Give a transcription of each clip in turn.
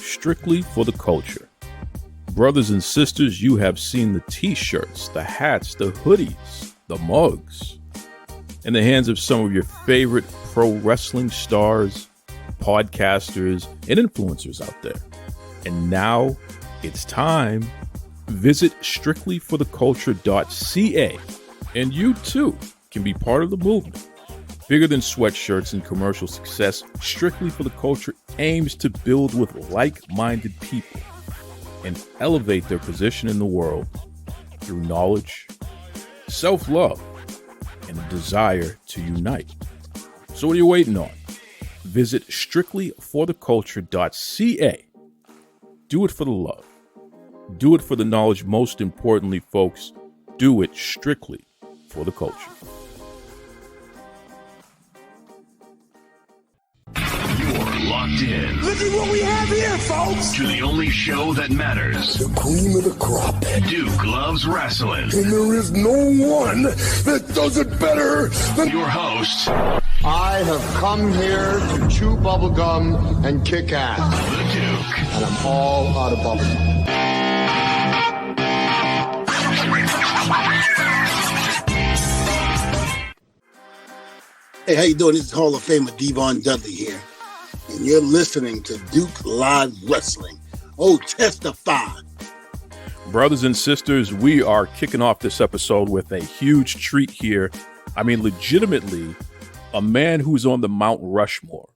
strictly for the culture. Brothers and sisters, you have seen the t-shirts, the hats, the hoodies, the mugs in the hands of some of your favorite pro wrestling stars, podcasters, and influencers out there. And now it's time. Visit strictlyfortheculture.ca and you too can be part of the movement. Bigger than sweatshirts and commercial success, Strictly for the Culture aims to build with like-minded people and elevate their position in the world through knowledge, self-love, and a desire to unite. So what are you waiting on? Visit strictlyfortheculture.ca. Do it for the love. Do it for the knowledge. Most importantly, folks, do it strictly for the culture. You're locked in. Look at what we have here, folks. To the only show that matters. The cream of the crop. Duke loves wrestling. And there is no one that does it better than your host. I have come here to chew bubblegum and kick ass. The Duke. And I'm all out of bubblegum. Hey, how you doing? This is Hall of Famer Devon Dudley here. And you're listening to Duke Live Wrestling. Oh, testify. Brothers and sisters, we are kicking off this episode with a huge treat here. I mean, legitimately, a man who's on the Mount Rushmore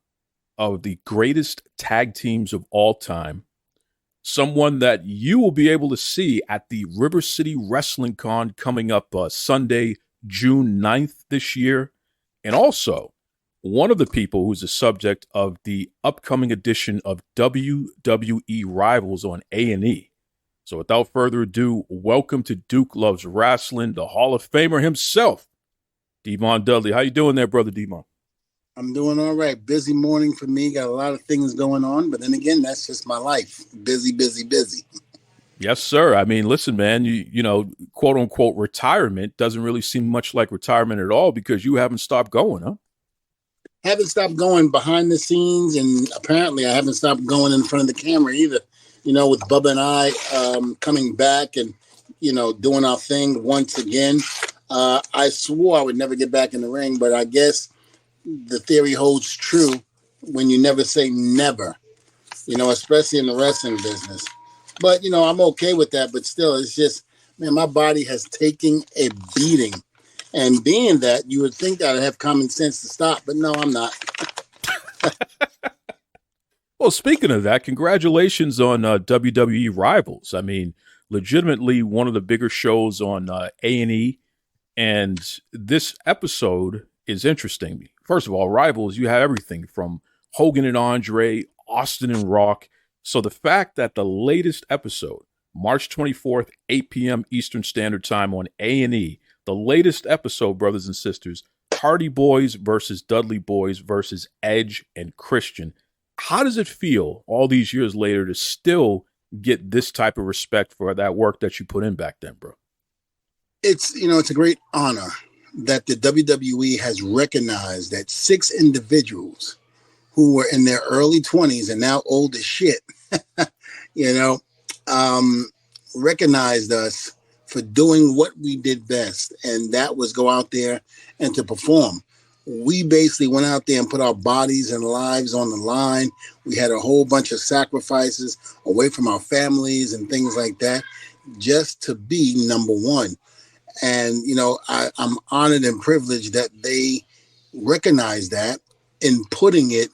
of the greatest tag teams of all time. Someone that you will be able to see at the River City Wrestling Con coming up Sunday, June 9th this year. And also, one of the people who's the subject of the upcoming edition of WWE Rivals on A&E. So without further ado, welcome to Duke Loves Rasslin, the Hall of Famer himself, Devon Dudley. How you doing there, brother Devon? I'm doing all right. Busy morning for me. Got a lot of things going on. But then again, that's just my life. Busy, busy, busy. Yes, sir. I mean, listen, man, you know, quote unquote, retirement doesn't really seem much like retirement at all because you haven't stopped going, huh? Haven't stopped going behind the scenes. And apparently I haven't stopped going in front of the camera either. You know, with Bubba and I coming back and, you know, doing our thing once again. I swore I would never get back in the ring, but I guess the theory holds true when you never say never, you know, especially in the wrestling business. But, you know, I'm okay with that. But still, it's just, man, my body has taken a beating. And being that, you would think that I'd have common sense to stop. But no, I'm not. Well, speaking of that, congratulations on WWE Rivals. I mean, legitimately one of the bigger shows on A&E. And this episode is interesting. First of all, Rivals, you have everything from Hogan and Andre, Austin and Rock. So the fact that the latest episode, March 24th, 8 p.m. Eastern Standard Time on A&E, the latest episode, brothers and sisters, Hardy Boys versus Dudley Boys versus Edge and Christian. How does it feel all these years later to still get this type of respect for that work that you put in back then, bro? It's, you know, it's a great honor that the WWE has recognized that 6 individuals who were in their early 20s and now old as shit, you know, recognized us for doing what we did best. And that was go out there and to perform. We basically went out there and put our bodies and lives on the line. We had a whole bunch of sacrifices away from our families and things like that, just to be number one. And, you know, I'm honored and privileged that they recognize that in putting it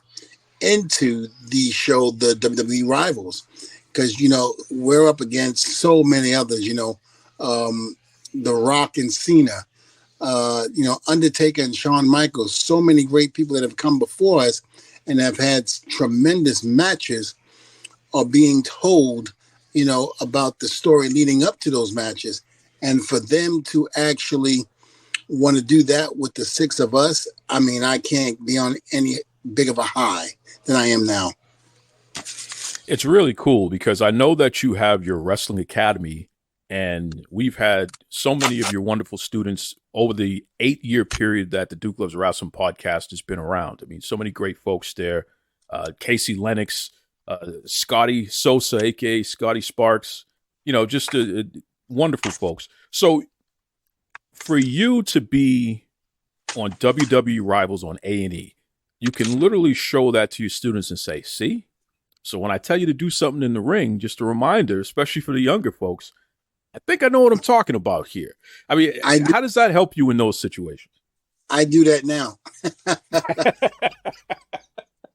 into the show, the WWE Rivals, because, you know, we're up against so many others, you know, The Rock and Cena, you know, Undertaker and Shawn Michaels, so many great people that have come before us and have had tremendous matches are being told, you know, about the story leading up to those matches. And for them to actually want to do that with the 6 of us, I mean, I can't be on any big of a high than I am now. It's really cool because I know that you have your wrestling academy, and we've had so many of your wonderful students over the 8-year period that the Duke Loves Wrestling podcast has been around. I mean, so many great folks there. Casey Lennox, Scotty Sosa, aka Scotty Sparks, just wonderful folks. So for you to be on WWE Rivals on A&E, you can literally show that to your students and say, see? So when I tell you to do something in the ring, just a reminder, especially for the younger folks, I think I know what I'm talking about here. I mean, how does that help you in those situations? I do that now.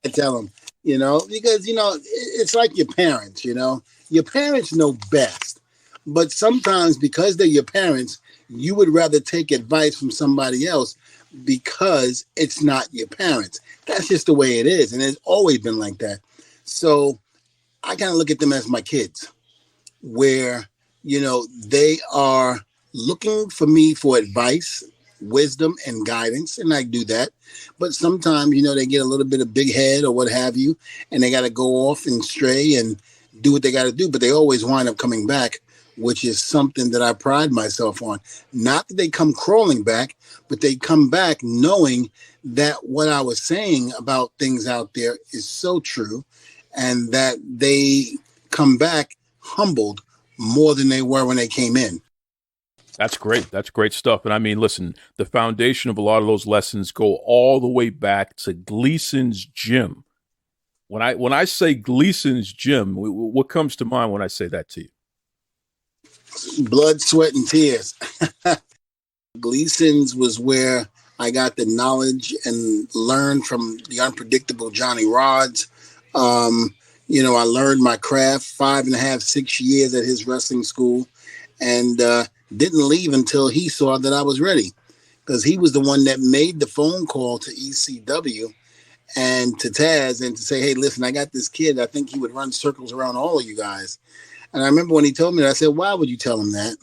I tell them, because, it's like your parents, your parents know best, but sometimes because they're your parents, you would rather take advice from somebody else because it's not your parents. That's just the way it is. And it's always been like that. So I kind of look at them as my kids where, they are looking for me for advice, wisdom, and guidance. And I do that. But sometimes, they get a little bit of big head or what have you, and they got to go off and stray and do what they got to do. But they always wind up coming back, which is something that I pride myself on. Not that they come crawling back, but they come back knowing that what I was saying about things out there is so true, and that they come back humbled more than they were when they came in. That's great. That's great stuff. And I mean, listen, the foundation of a lot of those lessons go all the way back to Gleason's gym. When I say Gleason's gym, what comes to mind when I say that to you? Blood, sweat, and tears. Gleason's was where I got the knowledge and learned from the unpredictable Johnny Rodz. I learned my craft 5.5, 6 years at his wrestling school, and didn't leave until he saw that I was ready, because he was the one that made the phone call to ECW and to Taz and to say, hey, listen, I got this kid. I think he would run circles around all of you guys. And I remember when he told me that, I said, why would you tell him that?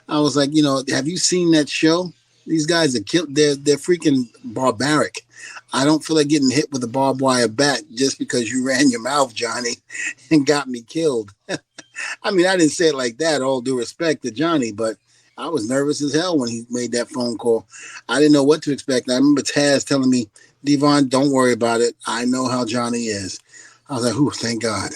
I was like, have you seen that show? These guys are killed. They're freaking barbaric. I don't feel like getting hit with a barbed wire bat just because you ran your mouth, Johnny, and got me killed. I mean, I didn't say it like that, all due respect to Johnny, but I was nervous as hell when he made that phone call. I didn't know what to expect. I remember Taz telling me, Devon, don't worry about it. I know how Johnny is. I was like, ooh, thank God.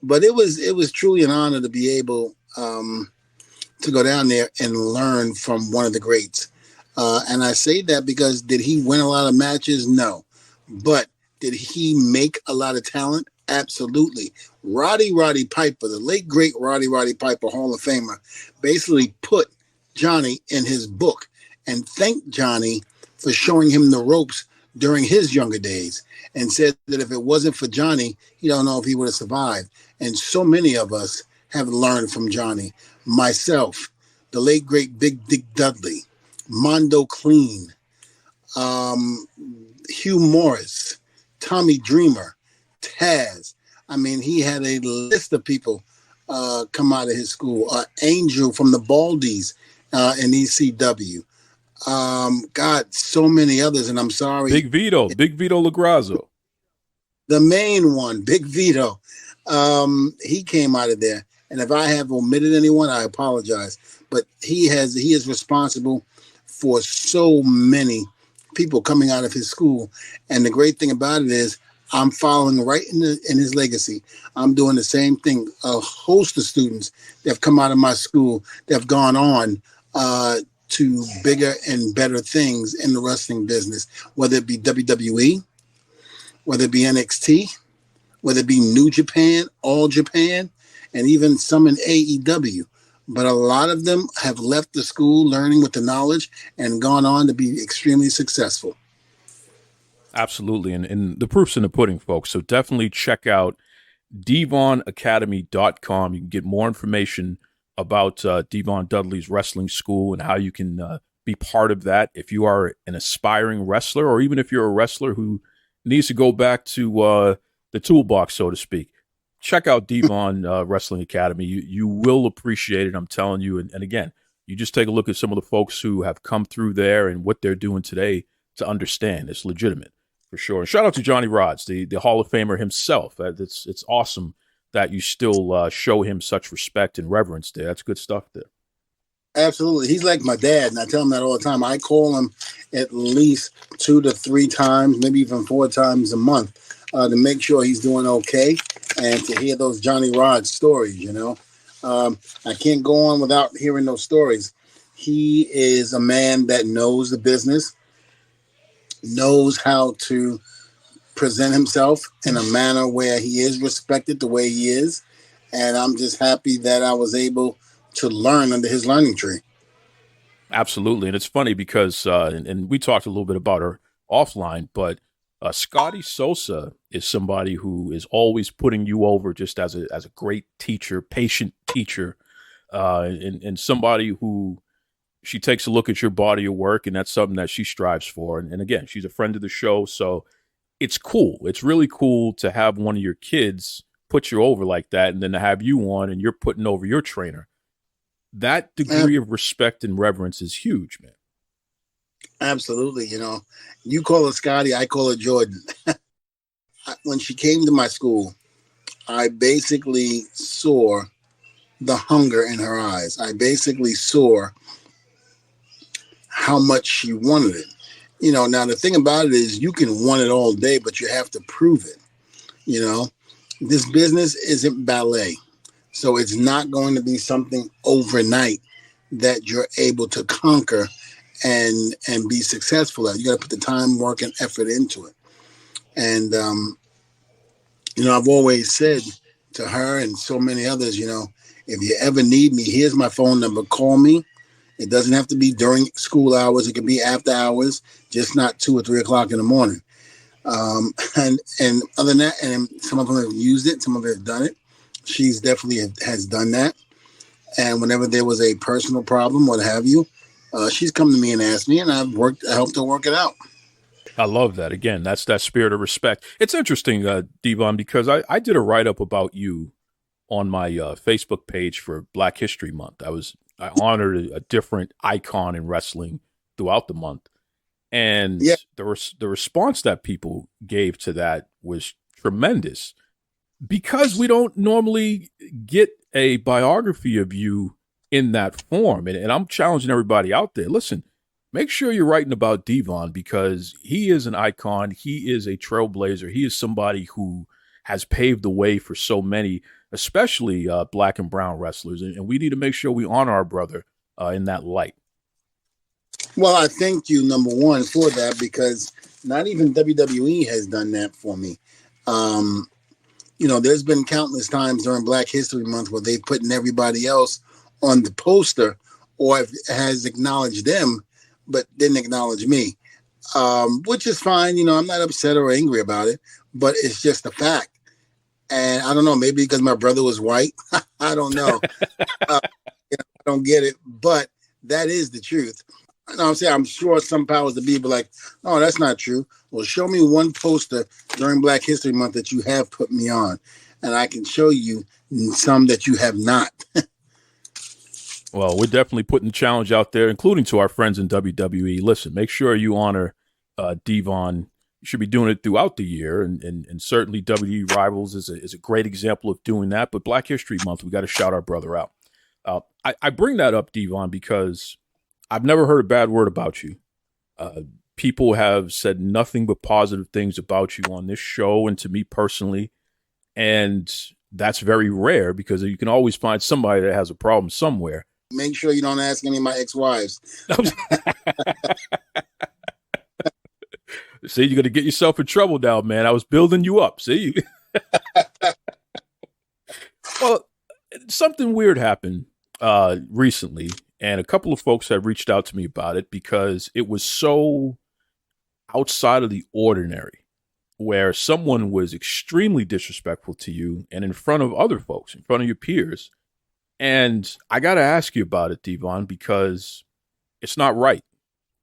But it was truly an honor to be able to go down there and learn from one of the greats. And I say that because did he win a lot of matches? No. But did he make a lot of talent? Absolutely. Roddy Piper, the late, great Roddy Piper, Hall of Famer, basically put Johnny in his book and thanked Johnny for showing him the ropes during his younger days, and said that if it wasn't for Johnny, he don't know if he would have survived. And so many of us have learned from Johnny. Myself, the late, great Big Dick Dudley, Mondo Clean, Hugh Morris, Tommy Dreamer, Taz. I mean, he had a list of people come out of his school. Angel from the Baldies in ECW. God, so many others, and I'm sorry. Big Vito LaGrazzo. The main one, Big Vito. He came out of there. And if I have omitted anyone, I apologize. But he is responsible for so many people coming out of his school. And the great thing about it is I'm following right in his legacy. I'm doing the same thing. A host of students that have come out of my school that have gone on to bigger and better things in the wrestling business, whether it be WWE, whether it be NXT, whether it be New Japan, All Japan, and even some in AEW. But a lot of them have left the school learning with the knowledge and gone on to be extremely successful. Absolutely. And the proof's in the pudding, folks. So definitely check out devonacademy.com. You can get more information about Devon Dudley's wrestling school and how you can be part of that if you are an aspiring wrestler, or even if you're a wrestler who needs to go back to the toolbox, so to speak. Check out Devon Wrestling Academy. You will appreciate it, I'm telling you. And again, you just take a look at some of the folks who have come through there and what they're doing today to understand it's legitimate, for sure. And shout out to Johnny Rodz, the Hall of Famer himself. It's awesome that you still show him such respect and reverence there. That's good stuff there. Absolutely. He's like my dad, and I tell him that all the time. I call him at least 2 to 3 times, maybe even 4 times a month. to make sure he's doing okay and to hear those Johnny Rodz stories, I can't go on without hearing those stories. He is a man that knows the business, knows how to present himself in a manner where he is respected the way he is. And I'm just happy that I was able to learn under his learning tree. Absolutely. And it's funny because, and we talked a little bit about her offline, but Scotty Sosa is somebody who is always putting you over just as a great teacher, patient teacher, and somebody who she takes a look at your body of work, and that's something that she strives for. And again, she's a friend of the show, so it's cool. It's really cool to have one of your kids put you over like that, and then to have you on and you're putting over your trainer. That degree of respect and reverence is huge, man. Absolutely. You call her Scotty, I call her Jordan. When she came to my school, I basically saw the hunger in her eyes. I basically saw how much she wanted it. Now the thing about it is you can want it all day, but you have to prove it. This business isn't ballet. So it's not going to be something overnight that you're able to conquer and be successful at. You got to put the time, work, and effort into it. And, I've always said to her and so many others, if you ever need me, here's my phone number. Call me. It doesn't have to be during school hours. It can be after hours, just not 2 or 3 o'clock in the morning. And other than that, and some of them have used it, some of them have done it. She's definitely has done that. And whenever there was a personal problem, what have you, she's come to me and asked me, and I helped her work it out. I love that. Again, that's that spirit of respect. It's interesting, Devon, because I did a write-up about you on my Facebook page for Black History Month. I honored a different icon in wrestling throughout the month. And the response that people gave to that was tremendous. Because we don't normally get a biography of you in that form. And I'm challenging everybody out there. Listen, make sure you're writing about Devon because he is an icon. He is a trailblazer. He is somebody who has paved the way for so many, especially black and brown wrestlers. And we need to make sure we honor our brother in that light. Well, I thank you, number one, for that because not even WWE has done that for me. There's been countless times during Black History Month where they've put everybody else on the poster or has acknowledged them, but didn't acknowledge me, which is fine. I'm not upset or angry about it, but it's just a fact. And I don't know, maybe because my brother was white. I don't know. I don't get it, but that is the truth. I'm saying I'm sure some powers to be like, oh, that's not true. Well, show me one poster during Black History Month that you have put me on, and I can show you some that you have not. Well, we're definitely putting the challenge out there, including to our friends in WWE. Listen, make sure you honor Devon. You should be doing it throughout the year, and certainly WWE Rivals is a great example of doing that. But Black History Month, we got to shout our brother out. I bring that up, Devon, because I've never heard a bad word about you. People have said nothing but positive things about you on this show and to me personally. And that's very rare because you can always find somebody that has a problem somewhere. Make sure you don't ask any of my ex-wives. See, you're going to get yourself in trouble now, man. I was building you up. See? Well, something weird happened recently. And a couple of folks have reached out to me about it because it was so outside of the ordinary, where someone was extremely disrespectful to you and in front of other folks, in front of your peers. And I got to ask you about it, Devon, because it's not right.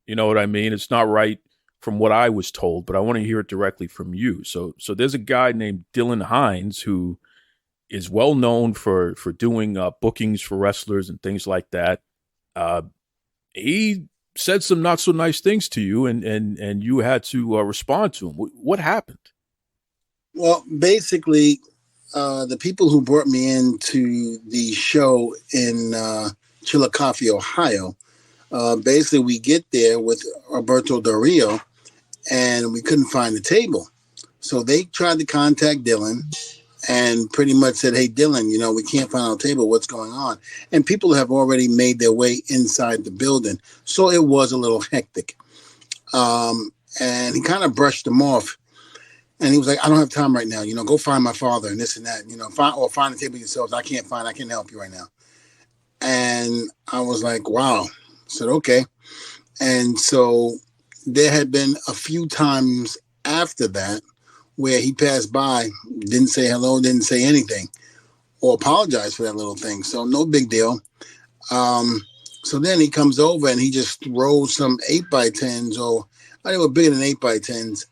You know what I mean? It's not right from what I was told, but I want to hear it directly from you. So there's a guy named Dylan Hines who is well known for doing bookings for wrestlers and things like that. He said some not so nice things to you, and you had to respond to him. What happened? Well, basically, the people who brought me into the show in Chillicothe, Ohio, basically we get there with Alberto Del Rio, and we couldn't find a table. So they tried to contact Dylan and pretty much said, hey, Dylan, we can't find our table. What's going on? And people have already made their way inside the building. So it was a little hectic. And he kind of brushed them off. And he was like, I don't have time right now. Go find my father and this and that. Find the table yourselves. I can't help you right now. And I was like, wow. I said, okay. And so there had been a few times after that where he passed by, didn't say hello, didn't say anything, or apologize for that little thing. So no big deal. So then he comes over and he just throws some 8x10s, or they were bigger than 8x10s,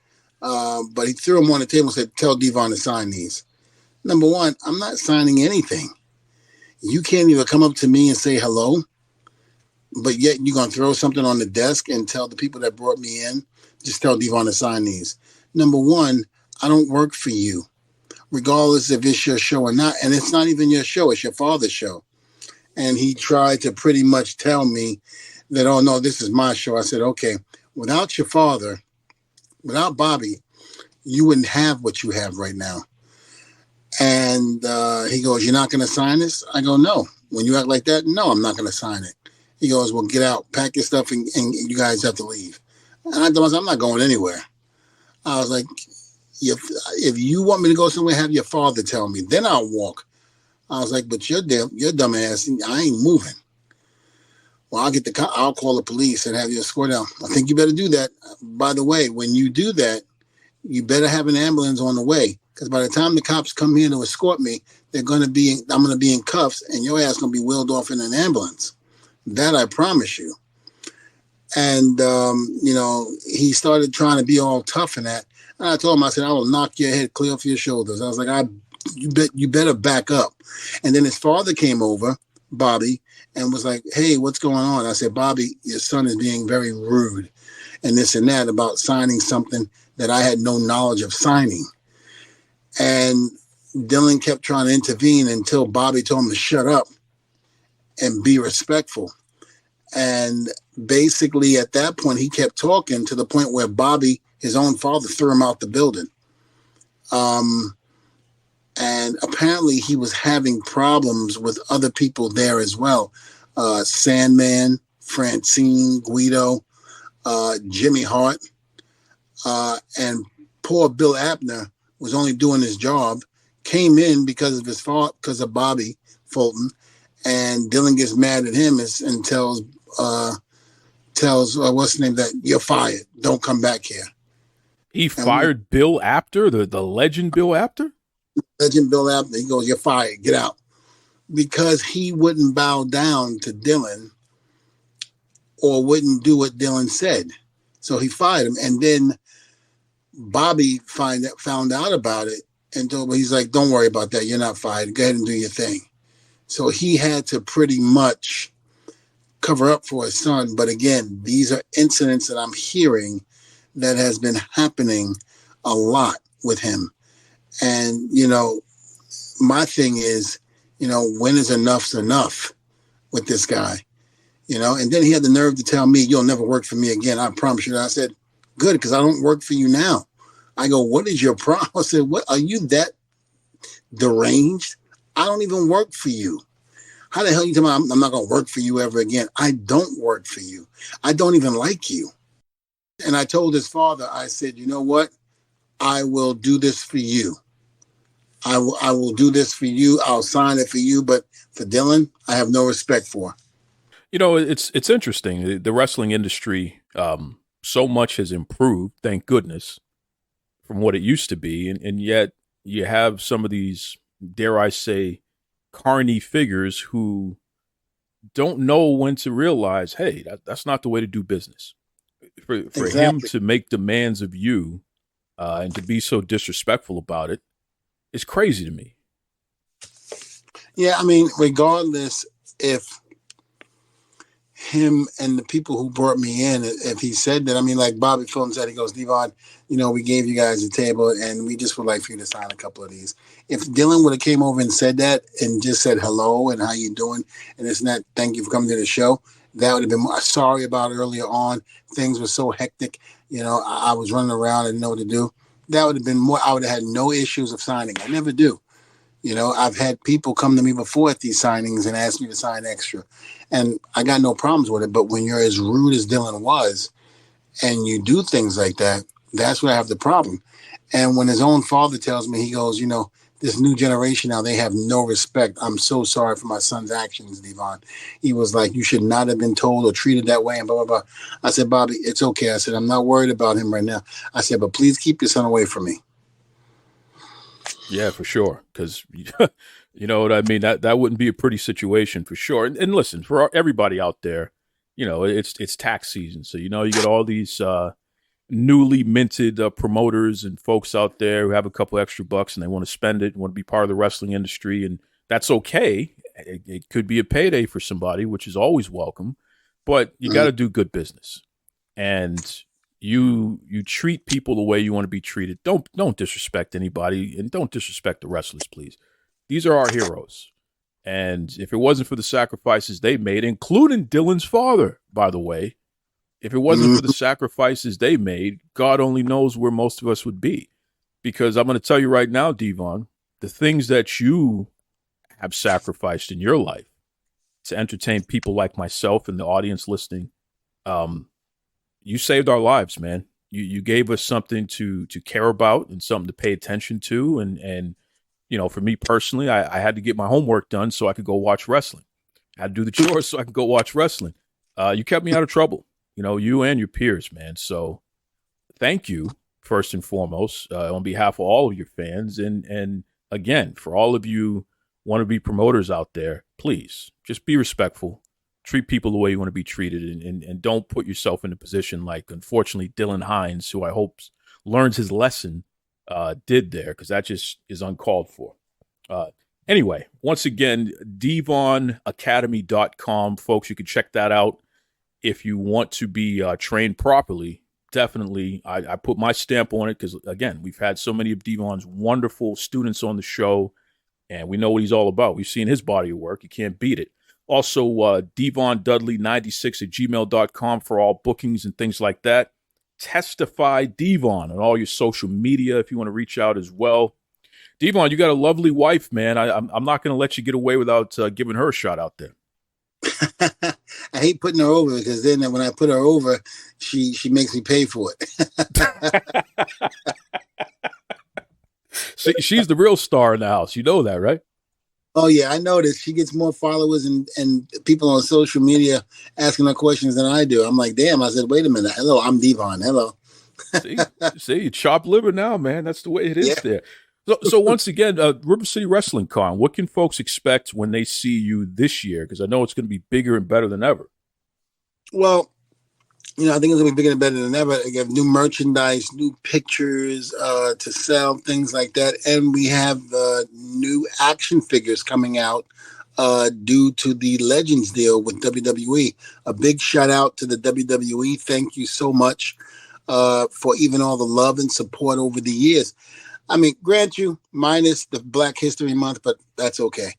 but he threw them on the table and said, tell Devon to sign these. Number one, I'm not signing anything. You can't even come up to me and say hello, but yet you're going to throw something on the desk and tell the people that brought me in, just tell Devon to sign these. Number one, I don't work for you, regardless if it's your show or not. And it's not even your show. It's your father's show. And he tried to pretty much tell me that, oh, no, this is my show. I said, okay, without your father, without Bobby, you wouldn't have what you have right now. And he goes, you're not going to sign this? I go, no. When you act like that, no, I'm not going to sign it. He goes, well, get out, pack your stuff, and you guys have to leave. And I told myself, I'm not going anywhere. I was like, if you want me to go somewhere, have your father tell me. Then I'll walk. I was like, but you're dumb ass. I ain't moving. Well, I'll call the police and have you escort out. I think you better do that. By the way, when you do that, you better have an ambulance on the way. Because by the time the cops come here to escort me, I'm going to be in cuffs and your ass going to be wheeled off in an ambulance. That I promise you. And, he started trying to be all tough in that. And I told him, I said, I will knock your head clear off your shoulders. I was like, you better back up. And then his father came over, Bobby, and was like, hey, what's going on? I said, Bobby, your son is being very rude and this and that about signing something that I had no knowledge of signing. And Dylan kept trying to intervene until Bobby told him to shut up and be respectful. And basically at that point, he kept talking to the point where Bobby, his own father, threw him out the building. And apparently he was having problems with other people there as well. Sandman, Francine, Guido, Jimmy Hart, and poor Bill Abner was only doing his job, came in because of his fault, because of Bobby Fulton, and Dylan gets mad at him and tells what's the name, that you're fired. Don't come back here. He fired Bill Apter, the legend Bill Apter? Legend Bill Apter. He goes, you're fired. Get out. Because he wouldn't bow down to Dylan or wouldn't do what Dylan said. So he fired him. And then Bobby found out about it and told him, he's like, don't worry about that. You're not fired. Go ahead and do your thing. So he had to pretty much cover up for his son. But again, these are incidents that I'm hearing that has been happening a lot with him. And, my thing is, when is enough's enough with this guy? And then he had the nerve to tell me, you'll never work for me again. I promise you. And I said, good, because I don't work for you now. I go, what is your problem? I said, what, are you that deranged? I don't even work for you. How the hell you tell me I'm not going to work for you ever again? I don't work for you. I don't even like you. And I told his father, I said, you know what? I will do this for you. I will do this for you. I'll sign it for you. But for Dylan, I have no respect for. It's interesting. The wrestling industry, so much has improved, thank goodness, from what it used to be. And yet you have some of these, dare I say, carny figures who don't know when to realize, hey, that's not the way to do business. For exactly. Him to make demands of you and to be so disrespectful about it is crazy to me. Yeah, I mean, regardless if him and the people who brought me in, if he said that, I mean, like Bobby Fulton said, he goes, Devon, we gave you guys a table and we just would like for you to sign a couple of these. If Dylan would have came over and said that and just said hello and how you doing and this and that, thank you for coming to the show, that would have been sorry about earlier on. Things were so hectic. I was running around and didn't know what to do. that would have been more. I would have had no issues of signing. I never do. You know, I've had people come to me before at these signings and ask me to sign extra, and I got no problems with it. But when you're as rude as Dylan was, and you do things like that, that's where I have the problem. And when his own father tells me, he goes, you know, this new generation now, they have no respect. I'm so sorry for my son's actions, Devon. He was like, you should not have been told or treated that way and blah, blah, blah. I said, Bobby, it's okay. I said, I'm not worried about him right now. I said, but please keep your son away from me. Yeah, for sure. Because, you know what I mean? That wouldn't be a pretty situation for sure. And listen, for everybody out there, you know, it's tax season. So, you know, you get all these newly minted promoters and folks out there who have a couple extra bucks and they want to spend it, want to be part of the wrestling industry. And that's okay. It could be a payday for somebody, which is always welcome. But you got to do good business. And you treat people the way you want to be treated. Don't disrespect anybody, and don't disrespect the wrestlers, please. These are our heroes. And if it wasn't for the sacrifices they made, including Dylan's father, by the way, if it wasn't for the sacrifices they made, God only knows where most of us would be. Because I'm going to tell you right now, Devon, the things that you have sacrificed in your life to entertain people like myself and the audience listening, you saved our lives, man. You gave us something to care about and something to pay attention to. And you know, for me personally, I had to get my homework done so I could go watch wrestling. I had to do the chores so I could go watch wrestling. You kept me out of trouble. You know, you and your peers, man. So thank you, first and foremost, on behalf of all of your fans. And again, for all of you wannabe promoters out there, please just be respectful. Treat people the way you want to be treated, and don't put yourself in a position like, unfortunately, Dylan Hines, who I hope learns his lesson, did there, because that just is uncalled for. Anyway, once again, devonacademy.com, folks, you can check that out. If you want to be trained properly, definitely, I put my stamp on it because, again, we've had so many of Devon's wonderful students on the show, and we know what he's all about. We've seen his body of work. You can't beat it. Also, Devon Dudley 96 at gmail.com for all bookings and things like that. Testify Devon on all your social media if you want to reach out as well. Devon, you got a lovely wife, man. I'm not going to let you get away without giving her a shot out there. I hate putting her over because then when I put her over, she makes me pay for it. See, she's the real star in the house. You know that, right? Oh, yeah, I noticed. She gets more followers and people on social media asking her questions than I do. I'm like, damn. I said, wait a minute. Hello, I'm Devon. Hello. see, chopped liver now, man. That's the way it is there. So once again, River City Wrestling Con, what can folks expect when they see you this year? Because I know it's going to be bigger and better than ever. Well, you know, I think it's going to be bigger and better than ever. We have new merchandise, new pictures to sell, things like that. And we have new action figures coming out due to the Legends deal with WWE. A big shout out to the WWE. Thank you so much for even all the love and support over the years. I mean, grant you, minus the Black History Month, but that's okay.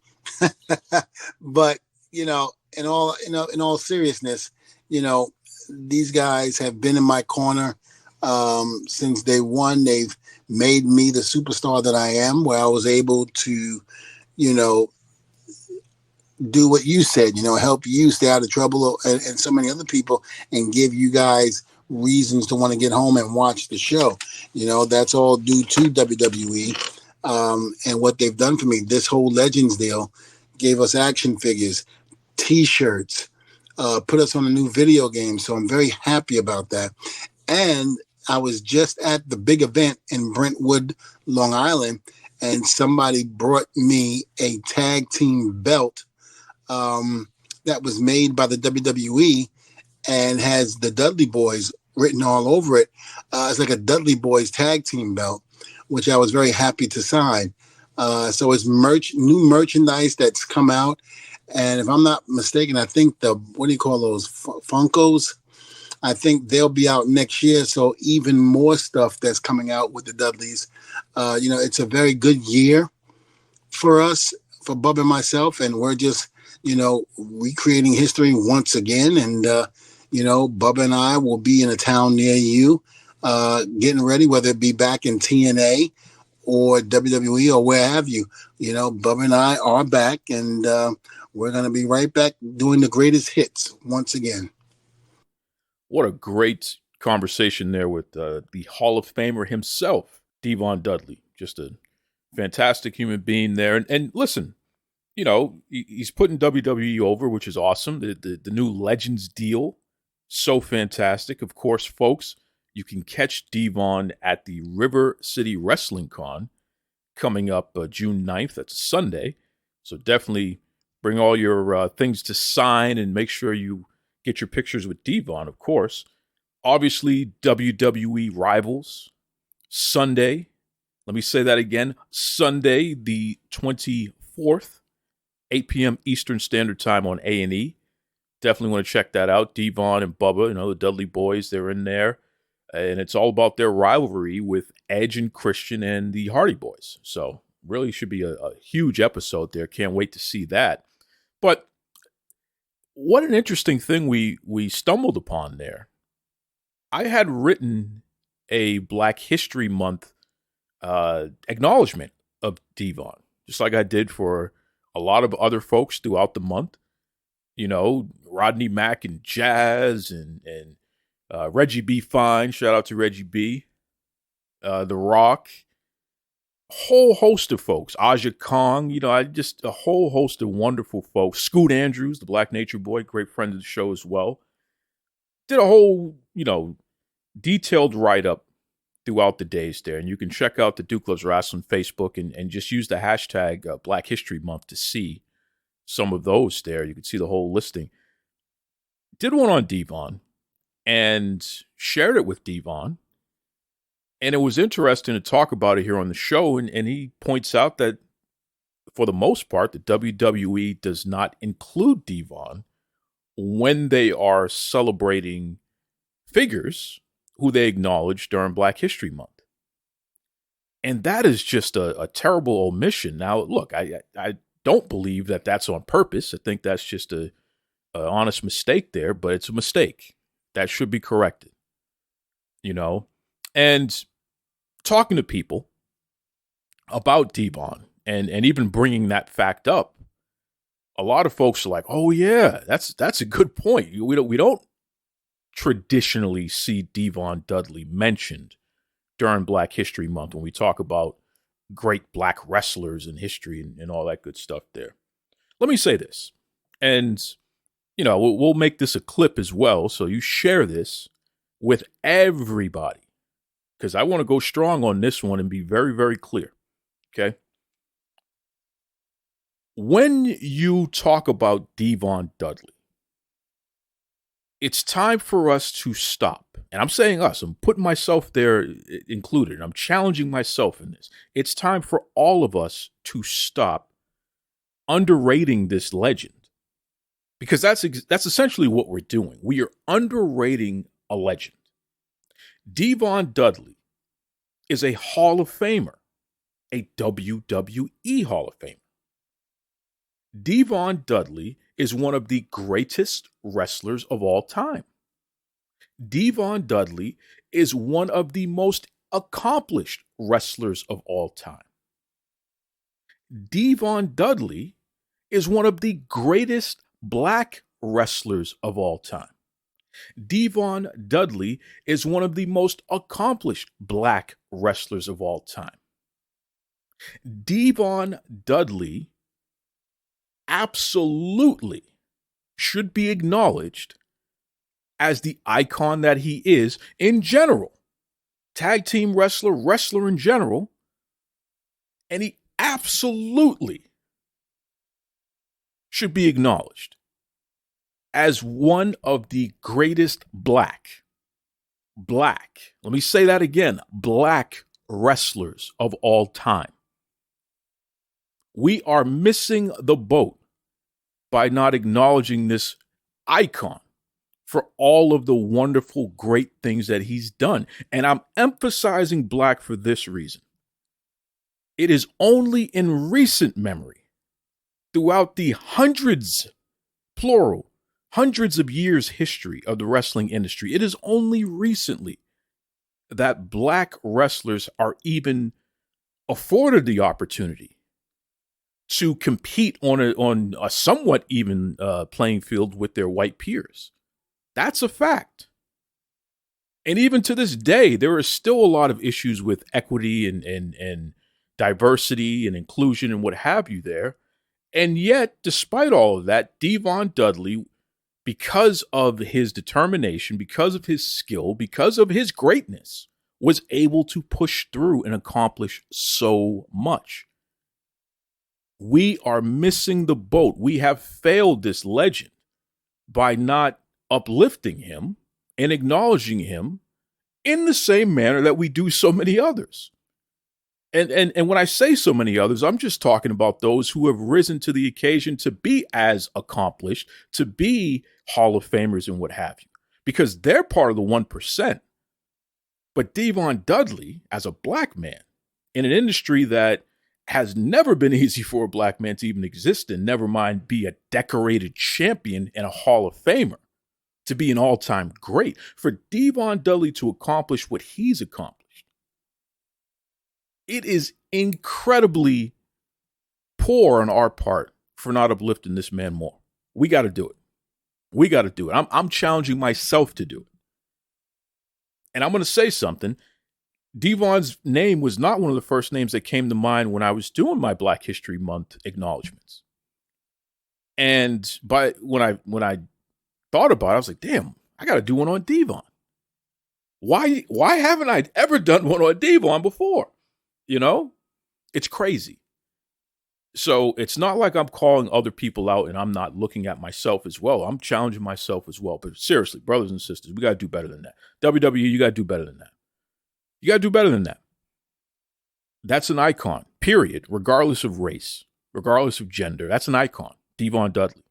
But, you know, in all seriousness, you know, these guys have been in my corner since day one. They've made me the superstar that I am, where I was able to, you know, do what you said, you know, help you stay out of trouble and so many other people and give you guys reasons to want to get home and watch the show. You know, that's all due to WWE and what they've done for me. This whole Legends deal gave us action figures, T-shirts, put us on a new video game. So I'm very happy about that. And I was just at the big event in Brentwood, Long Island, and somebody brought me a tag team belt that was made by the WWE and has the Dudley Boys written all over it. It's like a Dudley Boys tag team belt, which I was very happy to sign. So it's new merchandise that's come out. And if I'm not mistaken, I think what do you call those, Funkos? I think they'll be out next year. So even more stuff that's coming out with the Dudleys. You know, it's a very good year for us, for Bubba and myself. And we're just, you know, recreating history once again. And, you know, Bubba and I will be in a town near you getting ready, whether it be back in TNA or WWE or where have you. You know, Bubba and I are back, and we're going to be right back doing the greatest hits once again. What a great conversation there with the Hall of Famer himself, Devon Dudley. Just a fantastic human being there. And listen, you know, he's putting WWE over, which is awesome. The new Legends deal, so fantastic. Of course, folks, you can catch Devon at the River City Wrestling Con coming up June 9th. That's a Sunday. So definitely bring all your things to sign and make sure you get your pictures with Devon, of course. Obviously, WWE Rivals, Sunday. Let me say that again. Sunday, the 24th, 8 p.m. Eastern Standard Time on A&E. Definitely want to check that out. Devon and Bubba, you know, the Dudley boys, they're in there. And it's all about their rivalry with Edge and Christian and the Hardy Boys. So really should be a huge episode there. Can't wait to see that. But what an interesting thing we stumbled upon there. I had written a Black History Month acknowledgement of Devon, just like I did for a lot of other folks throughout the month. You know, Rodney Mack and Jazz and Reggie B. Fine. Shout out to Reggie B. The Rock. Whole host of folks. Aja Kong. You know, a whole host of wonderful folks. Scoot Andrews, the Black Nature Boy, great friend of the show as well. Did a whole, you know, detailed write-up throughout the days there. And you can check out the Duke Loves Rasslin Facebook and just use the hashtag Black History Month to see some of those there. You can see the whole listing. Did one on Devon and shared it with Devon. And it was interesting to talk about it here on the show. And he points out that for the most part, the WWE does not include Devon when they are celebrating figures who they acknowledge during Black History Month. And that is just a terrible omission. Now, look, I don't believe that that's on purpose. I think that's just a honest mistake there, but it's a mistake that should be corrected, you know. And talking to people about Devon and even bringing that fact up, a lot of folks are like, "Oh yeah, that's a good point. We don't traditionally see Devon Dudley mentioned during Black History Month when we talk about great Black wrestlers in history and all that good stuff there." Let me say this, and you know, we'll make this a clip as well, so you share this with everybody, because I want to go strong on this one and be very, very clear, okay? When you talk about Devon Dudley, it's time for us to stop. And I'm saying us, I'm putting myself there included. I'm challenging myself in this. It's time for all of us to stop underrating this legend. Because that's essentially what we're doing. We are underrating a legend. Devon Dudley is a Hall of Famer, a WWE Hall of Famer. Devon Dudley is one of the greatest wrestlers of all time. Devon Dudley is one of the most accomplished wrestlers of all time. Devon Dudley is one of the greatest Black wrestlers of all time. Devon Dudley is one of the most accomplished Black wrestlers of all time. Devon Dudley absolutely should be acknowledged as the icon that he is in general. Tag team wrestler in general. And he absolutely should be acknowledged as one of the greatest black, let me say that again, Black wrestlers of all time. We are missing the boat by not acknowledging this icon for all of the wonderful, great things that he's done. And I'm emphasizing Black for this reason. It is only in recent memory, throughout the hundreds of years history of the wrestling industry, it is only recently that black wrestlers are even afforded the opportunity to compete on a somewhat even playing field with their white peers. That's a fact. And even to this day, there are still a lot of issues with equity and diversity and inclusion and what have you there. And yet, despite all of that, Devon Dudley, because of his determination, because of his skill, because of his greatness, was able to push through and accomplish so much. We are missing the boat. We have failed this legend by not uplifting him and acknowledging him in the same manner that we do so many others. And when I say so many others, I'm just talking about those who have risen to the occasion to be as accomplished, to be Hall of Famers and what have you, because they're part of the 1%. But Devon Dudley, as a black man in an industry that has never been easy for a black man to even exist in, never mind be a decorated champion and a Hall of Famer, to be an all-time great, for Devon Dudley to accomplish what he's accomplished, it is incredibly poor on our part for not uplifting this man more. We got to do it. We got to do it. I'm challenging myself to do it. And I'm going to say something. Devon's name was not one of the first names that came to mind when I was doing my Black History Month acknowledgments. And when I thought about it, I was like, damn, I got to do one on Devon. Why haven't I ever done one on Devon before? You know, it's crazy. So it's not like I'm calling other people out and I'm not looking at myself as well. I'm challenging myself as well. But seriously, brothers and sisters, we got to do better than that. WWE, you got to do better than that. You got to do better than that. That's an icon, period, regardless of race, regardless of gender. That's an icon, Devon Dudley.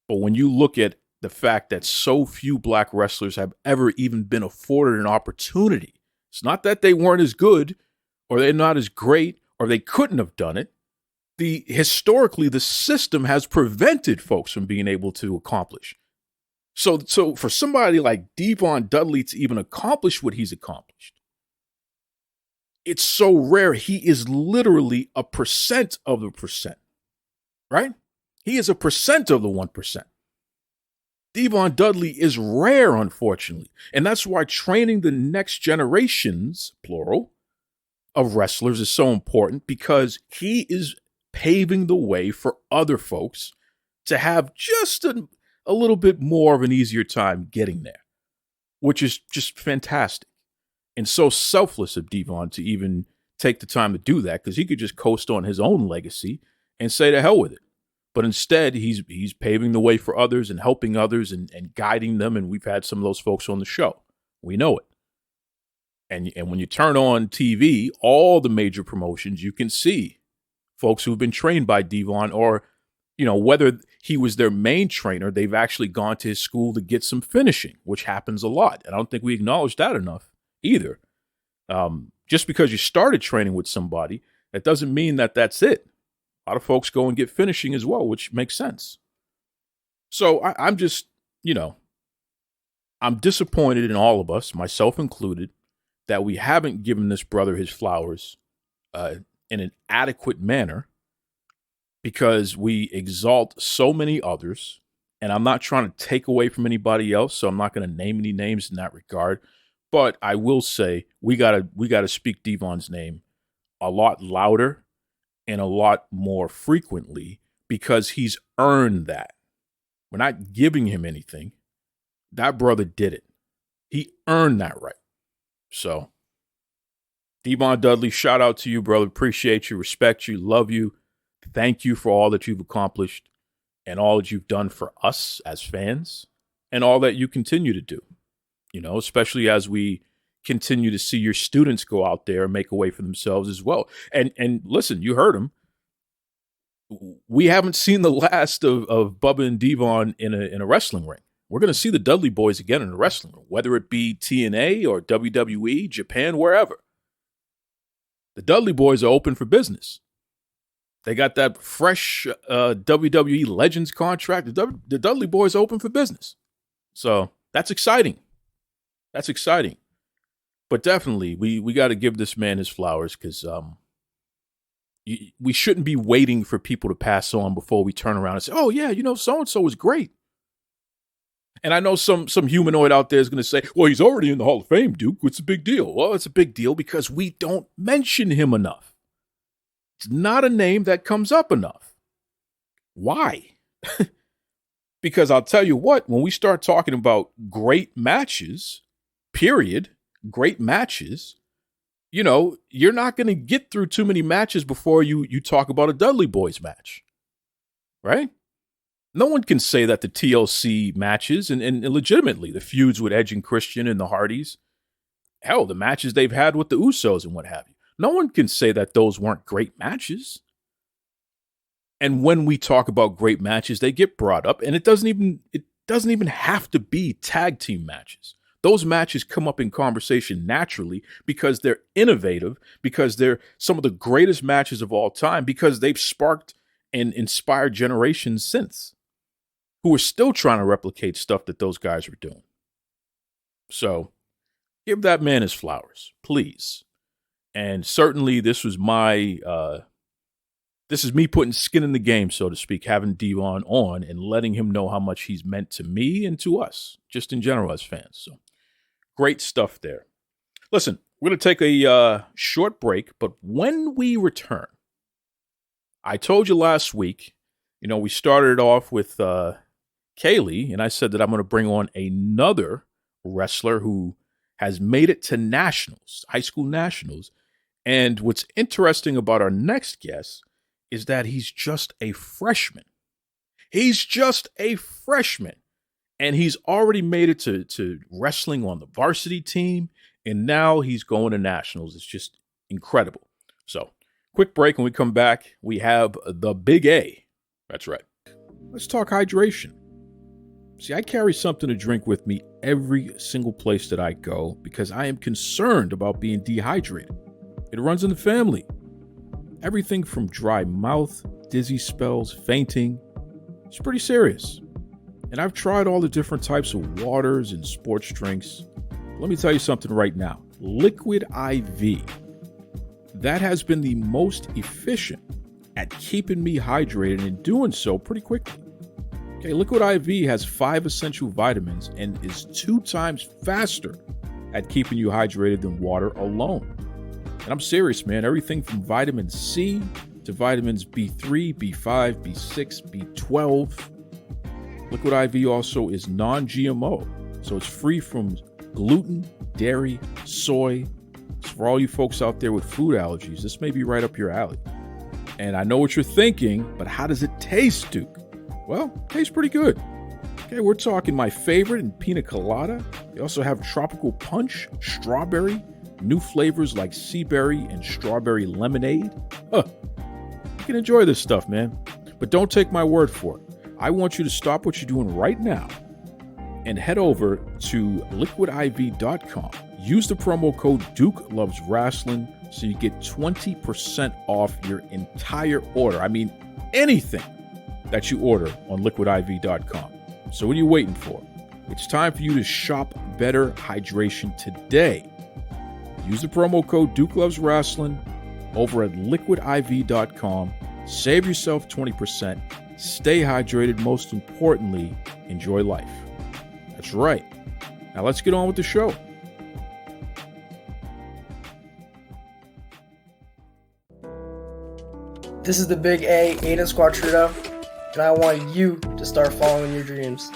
But when you look at the fact that so few black wrestlers have ever even been afforded an opportunity, it's not that they weren't as good or they're not as great or they couldn't have done it. Historically, the system has prevented folks from being able to accomplish. So for somebody like Devon Dudley to even accomplish what he's accomplished, it's so rare. He is literally a percent of the percent, right? He is a percent of the 1%. Devon Dudley is rare, unfortunately. And that's why training the next generations, plural, of wrestlers is so important, because he is paving the way for other folks to have just a little bit more of an easier time getting there, which is just fantastic. And so selfless of Devon to even take the time to do that, because he could just coast on his own legacy and say to hell with it. But instead, he's paving the way for others and helping others and guiding them. And we've had some of those folks on the show. We know it. And when you turn on TV, all the major promotions, you can see folks who've been trained by Devon, or, you know, whether he was their main trainer, they've actually gone to his school to get some finishing, which happens a lot. And I don't think we acknowledge that enough either. Just because you started training with somebody, that doesn't mean that that's it. A lot of folks go and get finishing as well, which makes sense. So I'm just, I'm disappointed in all of us, myself included, that we haven't given this brother his flowers in an adequate manner, because we exalt so many others. And I'm not trying to take away from anybody else, so I'm not going to name any names in that regard. But I will say we gotta speak Devon's name a lot louder and a lot more frequently, because he's earned that. We're not giving him anything. That brother did it. He earned that right. So, Devon Dudley, shout out to you, brother. Appreciate you, respect you, love you. Thank you for all that you've accomplished and all that you've done for us as fans, and all that you continue to do. Especially as we continue to see your students go out there and make a way for themselves as well. And listen, you heard him. We haven't seen the last of Bubba and Devon in a wrestling ring. We're going to see the Dudley boys again in a wrestling ring, whether it be TNA or WWE, Japan, wherever. The Dudley boys are open for business. They got that fresh WWE Legends contract. The Dudley boys are open for business. So that's exciting. That's exciting. But definitely, we got to give this man his flowers because we shouldn't be waiting for people to pass on before we turn around and say, "Oh yeah, so and so is great." And I know some humanoid out there is going to say, "Well, he's already in the Hall of Fame, Duke. What's the big deal?" Well, it's a big deal because we don't mention him enough. It's not a name that comes up enough. Why? Because I'll tell you what, when we start talking about great matches, period, great matches, you're not going to get through too many matches before you talk about a Dudley Boys match, right? No one can say that the TLC matches and legitimately the feuds with Edge and Christian and the Hardys, hell, the matches they've had with the Usos and what have you. No one can say that those weren't great matches. And when we talk about great matches, they get brought up, and it doesn't even have to be tag team matches. Those matches come up in conversation naturally because they're innovative, because they're some of the greatest matches of all time, because they've sparked and inspired generations since who are still trying to replicate stuff that those guys were doing. So give that man his flowers, please. And certainly this was this is me putting skin in the game, so to speak, having Devon on and letting him know how much he's meant to me and to us, just in general as fans. So great stuff there. Listen, we're going to take a short break, but when we return, I told you last week, we started off with Kaylee, and I said that I'm going to bring on another wrestler who has made it to nationals, high school nationals. And what's interesting about our next guest is that he's just a freshman. He's just a freshman. And he's already made it to wrestling on the varsity team. And now he's going to nationals. It's just incredible. So, quick break. When we come back, we have the Big A. That's right. Let's talk hydration. See, I carry something to drink with me every single place that I go because I am concerned about being dehydrated. It runs in the family. Everything from dry mouth, dizzy spells, fainting. It's pretty serious. And I've tried all the different types of waters and sports drinks. Let me tell you something right now. Liquid IV. That has been the most efficient at keeping me hydrated and doing so pretty quickly. Okay, Liquid IV has 5 essential vitamins and is 2 times faster at keeping you hydrated than water alone. And I'm serious, man. Everything from vitamin C to vitamins B3, B5, B6, B12. Liquid IV also is non-GMO, so it's free from gluten, dairy, soy. So for all you folks out there with food allergies, this may be right up your alley. And I know what you're thinking, but how does it taste, Duke? Well, it tastes pretty good. Okay, we're talking my favorite in pina colada. They also have tropical punch, strawberry, new flavors like sea berry and strawberry lemonade. You can enjoy this stuff, man. But don't take my word for it. I want you to stop what you're doing right now and head over to liquidiv.com. Use the promo code Duke Loves Rasslin so you get 20% off your entire order. I mean, anything that you order on liquidiv.com. So what are you waiting for? It's time for you to shop better hydration today. Use the promo code Duke Loves Rasslin over at liquidiv.com. Save yourself 20%. Stay hydrated. Most importantly, enjoy life. That's right. Now let's get on with the show. This is the Big A, Aiden Squatrito, and I want you to start following your dreams.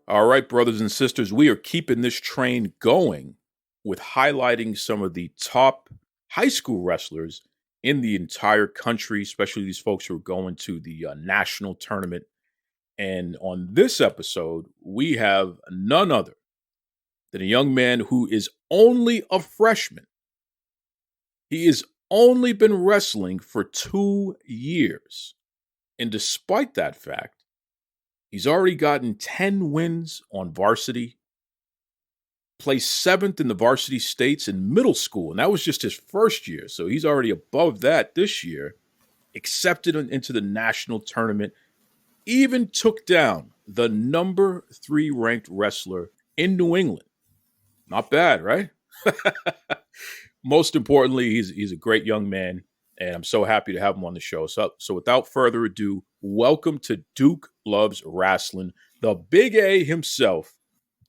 All right, brothers and sisters, we are keeping this train going with highlighting some of the top high school wrestlers in the entire country, especially these folks who are going to the national tournament. And on this episode, we have none other than a young man who is only a freshman. He has only been wrestling for 2 years. And despite that fact, he's already gotten 10 wins on varsity, placed 7th in the varsity states in middle school, and that was just his first year. So he's already above that this year, accepted into the national tournament, even took down the number 3 ranked wrestler in New England, Not bad, right? Most importantly, he's a great young man, and I'm so happy to have him on the show. So without further ado, welcome to Duke Loves Rasslin, the Big A himself,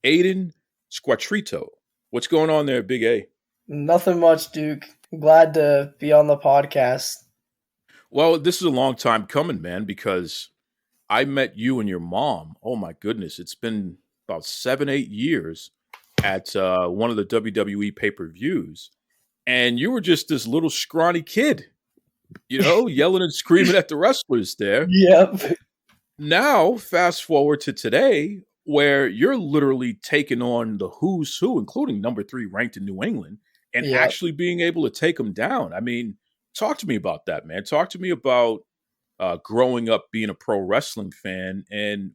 Aiden Squatrito. What's going on there, Big A? Nothing much, Duke. Glad to be on the podcast. Well, this is a long time coming, man, because I met you and your mom. Oh, my goodness. It's been about 7, 8 years at one of the WWE pay-per-views. And you were just this little scrawny kid, yelling and screaming at the wrestlers there. Yep. Now, fast forward to today, where you're literally taking on the who's who, including number 3 ranked in New England, and actually being able to take them down. I mean, talk to me about that, man. Talk to me about growing up being a pro wrestling fan, and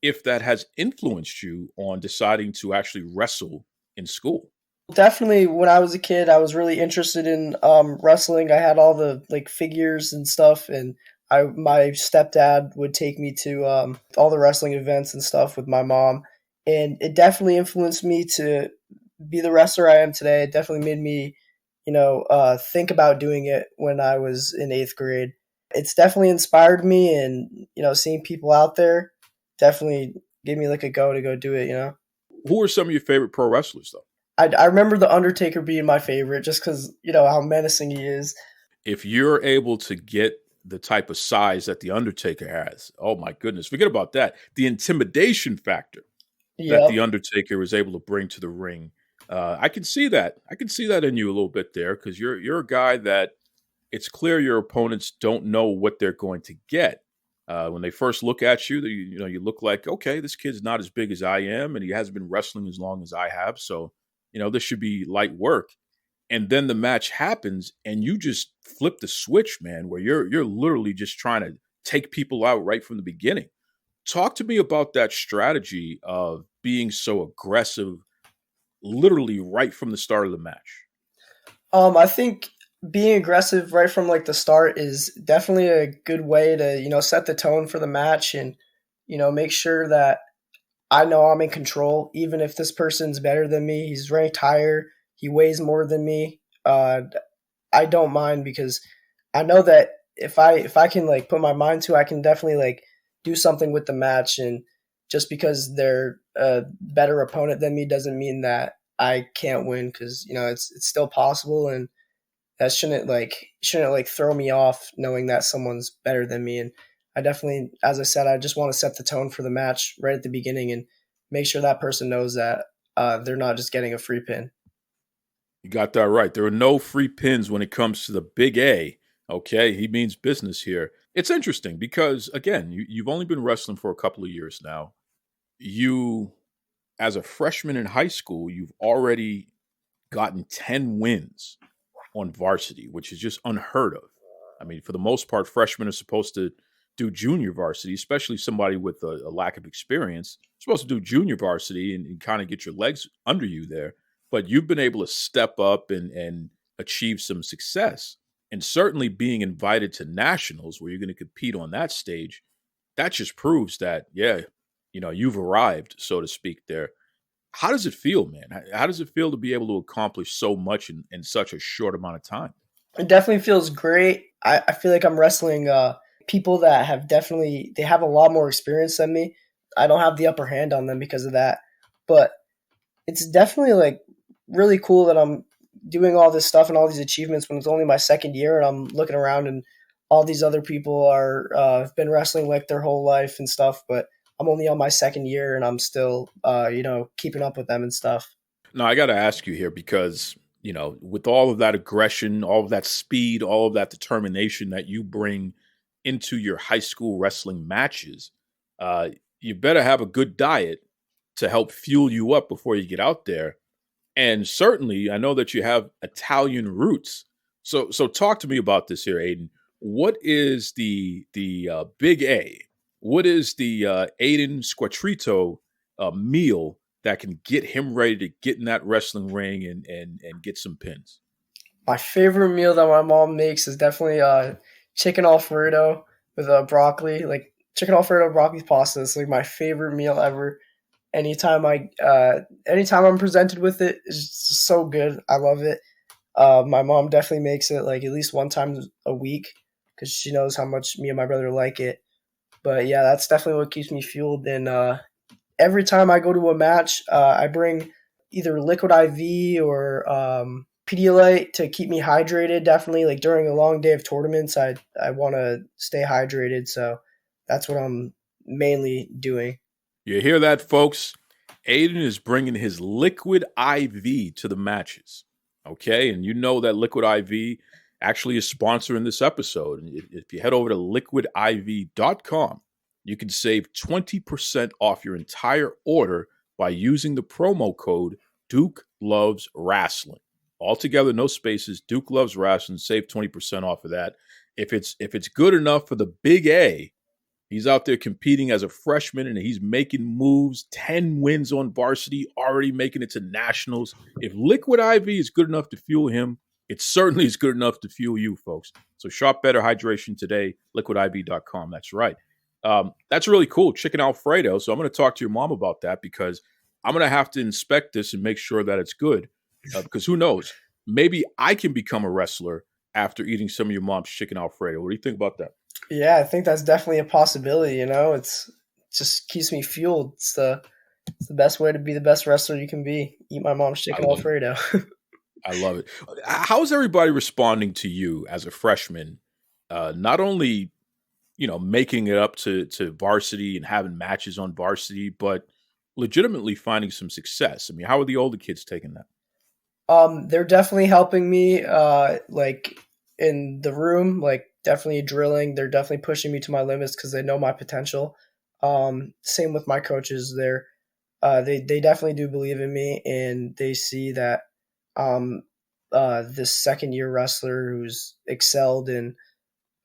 if that has influenced you on deciding to actually wrestle in school. Definitely, when I was a kid, I was really interested in wrestling. I had all the figures and stuff, and my stepdad would take me to all the wrestling events and stuff with my mom, and it definitely influenced me to be the wrestler I am today. It definitely made me, think about doing it when I was in 8th grade. It's definitely inspired me, and seeing people out there definitely gave me a go to go do it. Who are some of your favorite pro wrestlers, though? I remember The Undertaker being my favorite, just because how menacing he is. If you're able to get the type of size that The Undertaker has, oh my goodness, forget about that. The intimidation factor that The Undertaker is able to bring to the ring. I can see that. I can see that in you a little bit there, because you're a guy that it's clear your opponents don't know what they're going to get. When they first look at you, you look like, okay, this kid's not as big as I am, and he hasn't been wrestling as long as I have, so this should be light work. And then the match happens, and you just flip the switch, man, where you're literally just trying to take people out right from the beginning. Talk to me about that strategy of being so aggressive, literally right from the start of the match. I think being aggressive right from the start is definitely a good way to set the tone for the match, and make sure that I know I'm in control, even if this person's better than me. He's ranked higher. He weighs more than me. I don't mind, because I know that if I can put my mind to it, I can definitely do something with the match. And just because they're a better opponent than me doesn't mean that I can't win, because it's still possible, and that shouldn't throw me off knowing that someone's better than me. And I definitely, as I said, I just want to set the tone for the match right at the beginning and make sure that person knows that they're not just getting a free pin. You got that right. There are no free pins when it comes to the Big A. Okay, he means business here. It's interesting because, again, you've only been wrestling for a couple of years now. You, as a freshman in high school, you've already gotten 10 wins on varsity, which is just unheard of. I mean, for the most part, freshmen are supposed to do junior varsity, especially somebody with a lack of experience. You're supposed to do junior varsity and kind of get your legs under you there. But you've been able to step up and achieve some success. And certainly being invited to nationals where you're going to compete on that stage, that just proves that, you've arrived, so to speak, there. How does it feel, man? How does it feel to be able to accomplish so much in such a short amount of time? It definitely feels great. I feel like I'm wrestling people that they have a lot more experience than me. I don't have the upper hand on them because of that. But it's definitely really cool that I'm doing all this stuff and all these achievements when it's only my second year, and I'm looking around and all these other people have been wrestling their whole life and stuff, but I'm only on my second year and I'm still, keeping up with them and stuff. Now, I got to ask you here because, with all of that aggression, all of that speed, all of that determination that you bring into your high school wrestling matches, you better have a good diet to help fuel you up before you get out there. And certainly, I know that you have Italian roots. So talk to me about this here, Aiden. What is the Big A? What is the Aiden Squatrito meal that can get him ready to get in that wrestling ring and get some pins? My favorite meal that my mom makes is definitely chicken Alfredo with broccoli. Chicken Alfredo broccoli pasta is my favorite meal ever. anytime I'm presented with it, it's just so good. I love it. My mom definitely makes it like at least one time a week because she knows how much me and my brother like it. But yeah, that's definitely what keeps me fueled. And every time I go to a match, I bring either liquid IV or Pedialyte to keep me hydrated. Definitely, like during a long day of tournaments, I want to stay hydrated. So that's what I'm mainly doing. You hear that, folks? Aiden is bringing his liquid IV to the matches. Okay, and you know that Liquid IV actually is sponsoring this episode. And if you head over to liquidiv.com, you can save 20% off your entire order by using the promo code Duke Loves Rasslin. Altogether, no spaces. Duke Loves Rasslin. Save 20% off of that. If it's good enough for the Big A, he's out there competing as a freshman and he's making moves, 10 wins on varsity, already making it to nationals. If Liquid IV is good enough to fuel him, it certainly is good enough to fuel you, folks. So shop better hydration today, liquidiv.com. That's right. That's really cool, Chicken Alfredo. So I'm going to talk to your mom about that because I'm going to have to inspect this and make sure that it's good. Because who knows? Maybe I can become a wrestler after eating some of your mom's Chicken Alfredo. What do you think about that? Yeah, I think that's definitely a possibility. It just keeps me fueled. It's the best way to be the best wrestler you can be. Eat my mom's chicken Alfredo. I love it. How's everybody responding to you as a freshman? Not only, making it up to varsity and having matches on varsity, but legitimately finding some success. I mean, how are the older kids taking that? They're definitely helping me, like in the room, like definitely drilling. They're definitely pushing me to my limits because they know my potential. Same with my coaches. They definitely do believe in me, and they see that this second year wrestler who's excelled in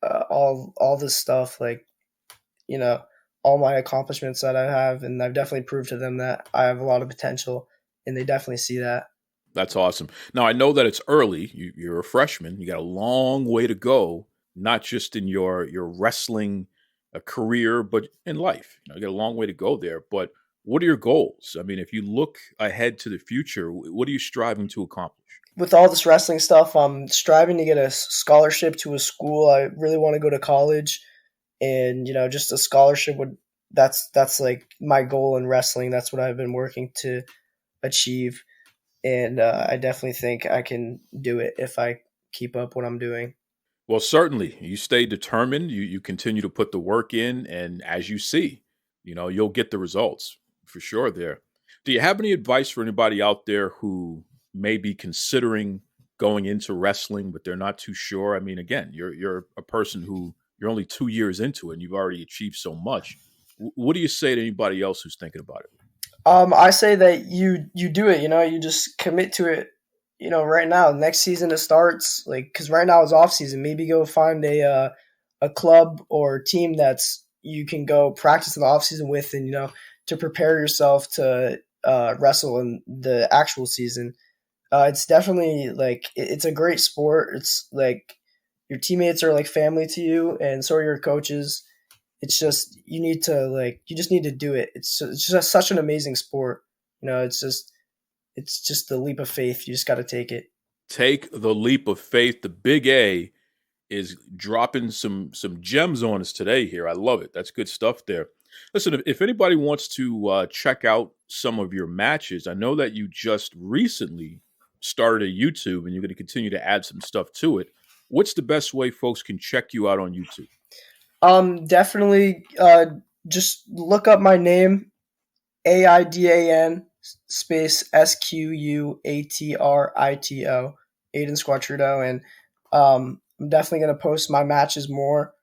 all this stuff, like all my accomplishments that I have, and I've definitely proved to them that I have a lot of potential, and they definitely see that. That's awesome. Now I know that it's early. You're a freshman. You got a long way to go, not just in your wrestling career, but in life. You got a long way to go there. But what are your goals? I mean, if you look ahead to the future, what are you striving to accomplish? With all this wrestling stuff, I'm striving to get a scholarship to a school. I really want to go to college, and just a scholarship that's like my goal in wrestling. That's what I've been working to achieve, and I definitely think I can do it if I keep up what I'm doing. Well, certainly, you stay determined. You continue to put the work in, and as you see, you'll get the results for sure. There. Do you have any advice for anybody out there who may be considering going into wrestling, but they're not too sure? I mean, again, you're a person who you're only 2 years into it and you've already achieved so much. What do you say to anybody else who's thinking about it? I say that you do it, you just commit to it, right now. Next season it starts, like, because right now it's off season. Maybe go find a club or team that's you can go practice in the off season with, and to prepare yourself to wrestle in the actual season. It's definitely like it's a great sport. It's like your teammates are like family to you, and so are your coaches. It's just you just need to do it. It's just such an amazing sport. It's just the leap of faith. You just got to take it. Take the leap of faith. The Big A is dropping some gems on us today here. I love it. That's good stuff there. Listen, if anybody wants to check out some of your matches, I know that you just recently started a YouTube and you're going to continue to add some stuff to it. What's the best way folks can check you out on YouTube? Definitely just look up my name, Aidan space Squatrito, Aiden Squatrito, and I'm definitely going to post my matches more.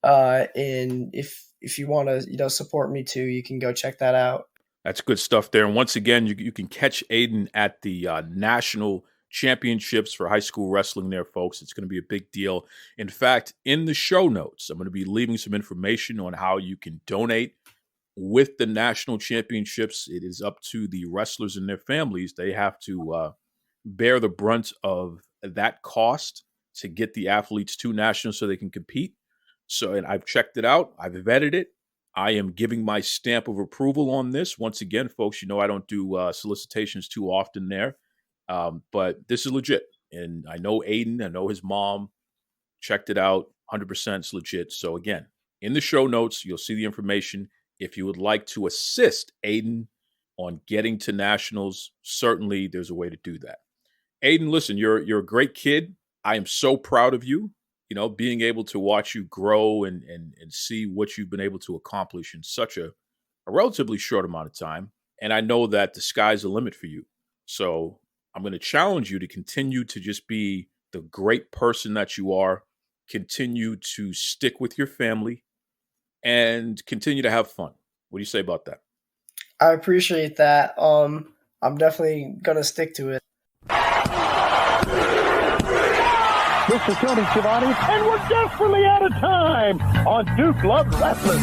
And if you want to support me too, you can go check that out. That's good stuff there. And once again, you can catch Aiden at the national championships for high school wrestling there, folks. It's going to be a big deal. In fact, in the show notes, I'm going to be leaving some information on how you can donate with the national championships. It is up to the wrestlers and their families. They have to bear the brunt of that cost to get the athletes to nationals so they can compete. So, and I've checked it out. I've vetted it. I am giving my stamp of approval on this. Once again, folks, I don't do solicitations too often there, but this is legit. And I know Aiden, I know his mom checked it out, 100% it's legit. So again, in the show notes, you'll see the information. If you would like to assist Aiden on getting to nationals, certainly there's a way to do that. Aiden, listen, you're a great kid. I am so proud of you. Being able to watch you grow and see what you've been able to accomplish in such a relatively short amount of time. And I know that the sky's the limit for you. So I'm going to challenge you to continue to just be the great person that you are, continue to stick with your family, and continue to have fun. What do you say about that? I appreciate that. I'm definitely going to stick to it. This is Tony Schiavone, and we're desperately out of time on Duke Loves Wrestling.